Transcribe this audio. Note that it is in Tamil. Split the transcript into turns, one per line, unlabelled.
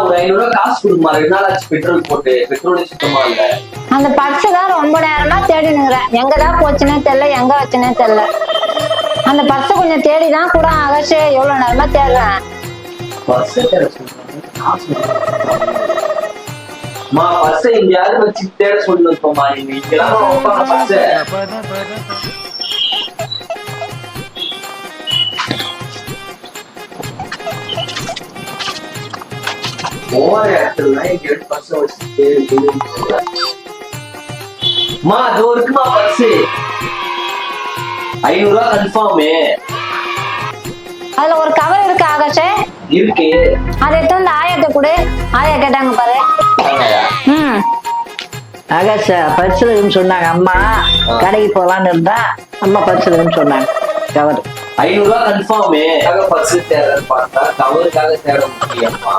ஒரு 500 ரூபாய் காசு கொடுக்குமா 2 நாள் ஆச்சு பெட்ரோல் போட்டு பெட்ரோல் சுத்தமா இல்ல.
அந்த பர்ஸ் தான் ரொம்ப நேரமா தேடி நிக்கிறேன். எங்கதான் போச்சுன்னே தெரியல, எங்க வச்சுனே தெரியல. அந்த பர்ஸ கொஞ்சம் தேடிதான் கூட ஆகாஷ் எவ்வளவு நேரமா தேடுறேன்.
பர்ஸ் தேட மா பர்ஸ் எங்கயாவது வச்சு தேட சொல்லுப்போமா நீங்க இங்கெல்லாம் பர்ஸ் போற இடத்துல எங்க பர்ஸ் வச்சு தேடி மா அது இருக்குமா பர்ஸ் 500 ரூபாய் கன்ஃபார்மே.
அதுல ஒரு கவர் இருக்கு ஆகாஷ்.
இருக்கு.
அதை எடுத்து வந்து ஆயாட்ட கொடு. ஆயா கேட்டாங்க பாரு.
ஆகாஷ் பரிசுன்னு சொன்னாங்க. அம்மா கடைக்கு போலான்னு இருந்தா அம்மா பரிசுன்னு சொன்னாங்க. கவர்
500 ரூபாய் கன்ஃபார்மே. பர்ஸ் தேட பார்த்தா கவருக்காக தேட முடியுமா?